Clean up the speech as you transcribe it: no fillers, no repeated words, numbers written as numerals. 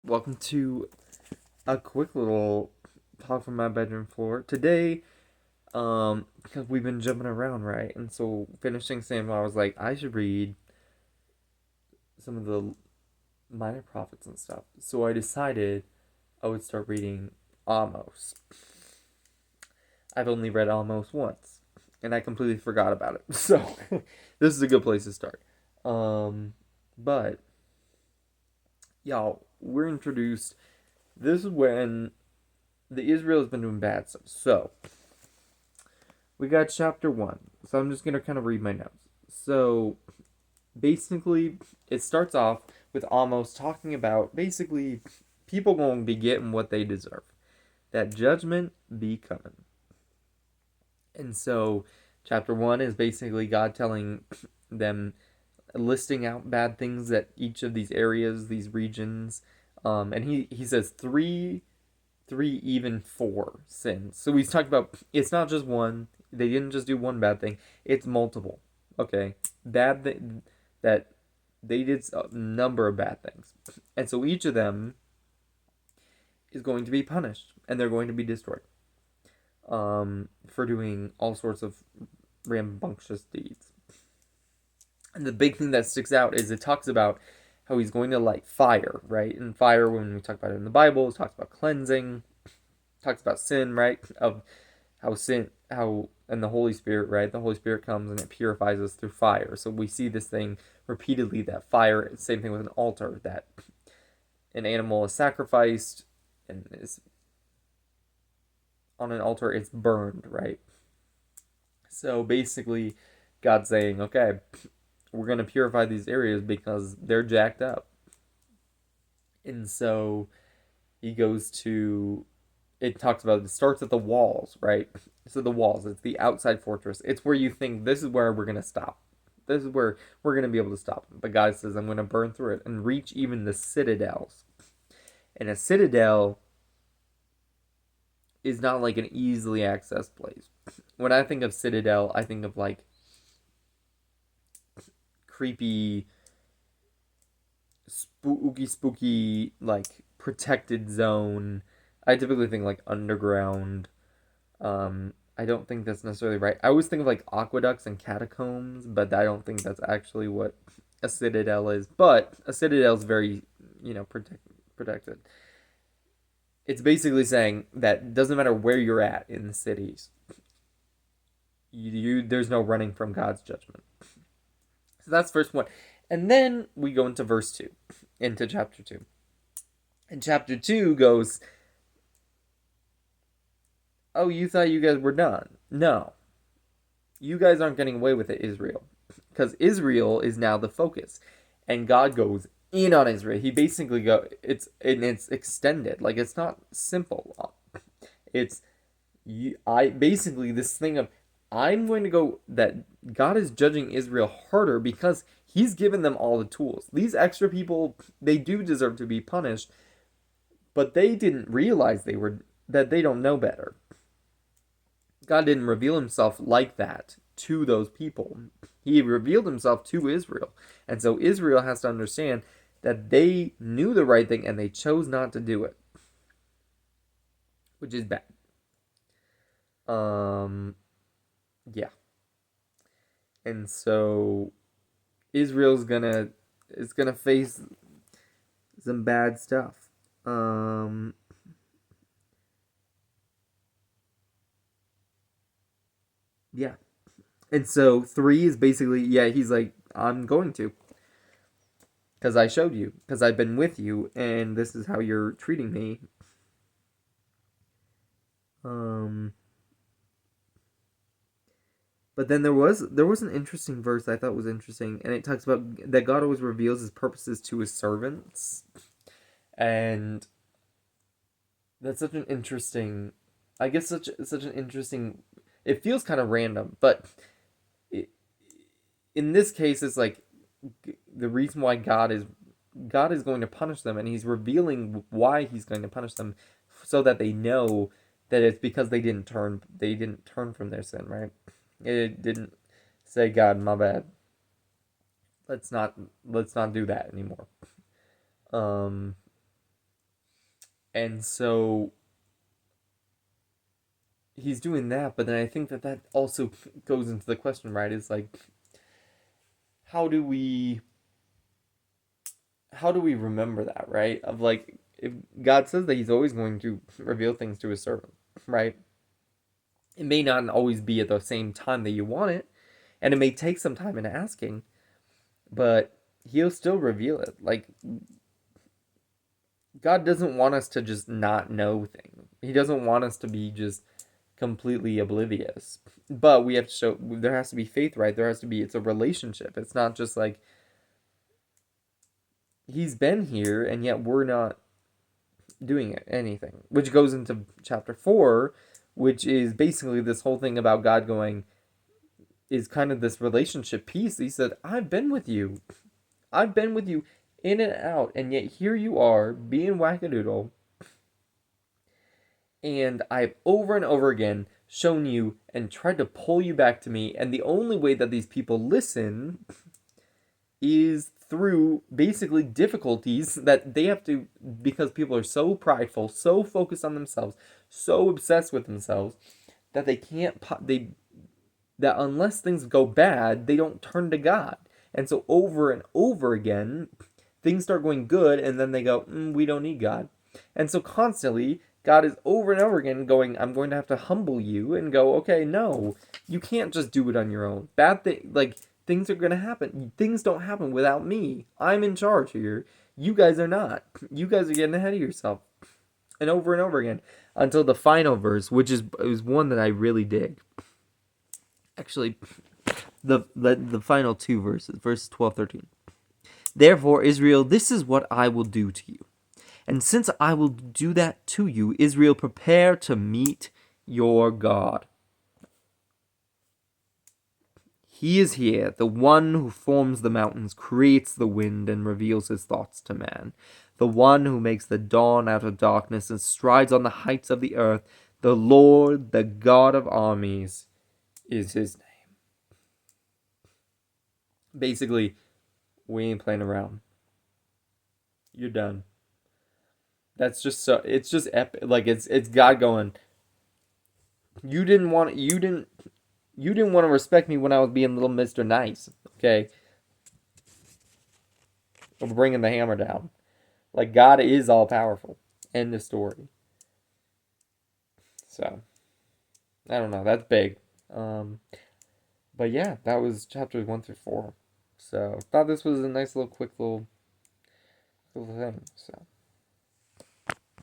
Welcome to a quick little talk from my bedroom floor. Today, because we've been jumping around, right? And so finishing Samuel, I was like, I should read some of the minor prophets and stuff. So I decided I would start reading Amos. I've only read Amos once, and I completely forgot about it. So this is a good place to start. But y'all, we're introduced. This is when the Israel has been doing bad stuff. So we got chapter 1. So I'm just gonna kind of read my notes. So basically, it starts off with Amos talking about basically people going to be getting what they deserve. That judgment be coming. And so chapter 1 is basically God telling them, listing out bad things that each of these areas, these regions, and he says three, even four sins. So he's talking about it's not just one. They didn't just do one bad thing. It's multiple. Okay, that they did a number of bad things, and so each of them is going to be punished, and they're going to be destroyed. For doing all sorts of rambunctious deeds. And the big thing that sticks out is it talks about how he's going to light fire, right? And fire, when we talk about it in the Bible, it talks about cleansing, talks about sin, right? Of and the Holy Spirit, right? The Holy Spirit comes and it purifies us through fire. So we see this thing repeatedly, that fire, same thing with an altar, that an animal is sacrificed and is on an altar, it's burned, right? So basically, God's saying, okay, we're going to purify these areas because they're jacked up. And so he goes to, it talks about, it starts at the walls, right? So the walls, it's the outside fortress. It's where you think this is where we're going to stop. This is where we're going to be able to stop them. But God says, I'm going to burn through it and reach even the citadels. And a citadel is not like an easily accessed place. When I think of citadel, I think of like creepy, spooky, like protected zone. I typically think like underground. I don't think that's necessarily right. I always think of like aqueducts and catacombs, but I don't think that's actually what a citadel is. But a citadel is very, protected. It's basically saying that it doesn't matter where you're at in the cities, there's no running from God's judgment. So that's verse 1. And then we go into verse 2, into chapter 2. And chapter 2 goes, oh, you thought you guys were done. No. You guys aren't getting away with it, Israel. Because Israel is now the focus. And God goes in on Israel. He basically it's extended. Like, it's not simple. It's basically this thing of, I'm going to go, that God is judging Israel harder because he's given them all the tools. These extra people, they do deserve to be punished, but they didn't realize that they don't know better. God didn't reveal himself like that to those people. He revealed himself to Israel. And so Israel has to understand that they knew the right thing and they chose not to do it, which is bad. Yeah. And so Israel's gonna face some bad stuff. Yeah. And so 3 is basically, yeah, he's like, I'm going to, because I showed you, because I've been with you, and this is how you're treating me. But then there was an interesting verse I thought was interesting, and it talks about that God always reveals his purposes to his servants. And that's such an interesting, I guess, such an interesting, it feels kind of random, but it, in this case it's like the reason why God is going to punish them, and he's revealing why he's going to punish them, so that they know that it's because they didn't turn from their sin, right? It didn't say, God, my bad, let's not do that anymore. um And so he's doing that, but then I think that also goes into the question, right? Is like, how do we remember that, right? Of like, if God says that he's always going to reveal things to his servant, right? It may not always be at the same time that you want it, and it may take some time in asking, but he'll still reveal it. Like, God doesn't want us to just not know things. He doesn't want us to be just completely oblivious. But we have to show there has to be faith, right? There has to be, it's a relationship. It's not just like he's been here and yet we're not doing anything. Which goes into chapter 4, which is basically this whole thing about God going, is kind of this relationship piece. He said, I've been with you. I've been with you in and out, and yet here you are being wackadoodle. And I've over and over again shown you and tried to pull you back to me. And the only way that these people listen is through basically difficulties that they have to, because people are so prideful, so focused on themselves, so obsessed with themselves that they can't, that unless things go bad, they don't turn to God. And so over and over again, things start going good, and then they go, we don't need God. And so constantly, God is over and over again going, I'm going to have to humble you and go, okay, no, you can't just do it on your own. Bad thing, like, things are going to happen. Things don't happen without me. I'm in charge here. You guys are not. You guys are getting ahead of yourself. And over again until the final verse, which is one that I really dig. Actually, the final two verses 12, 13. Therefore, Israel, this is what I will do to you. And since I will do that to you, Israel, prepare to meet your God. He is here, the one who forms the mountains, creates the wind, and reveals his thoughts to man. The one who makes the dawn out of darkness and strides on the heights of the earth. The Lord, the God of armies, is his name. Basically, we ain't playing around. You're done. That's just so. It's just epic. Like it's God going. You didn't want to respect me when I was being little Mister Nice. Okay, I'm bringing the hammer down. Like God is all powerful. End of story. So I don't know. That's big. Um, but yeah, that was chapters 1 through 4. So thought this was a nice little quick little thing. So.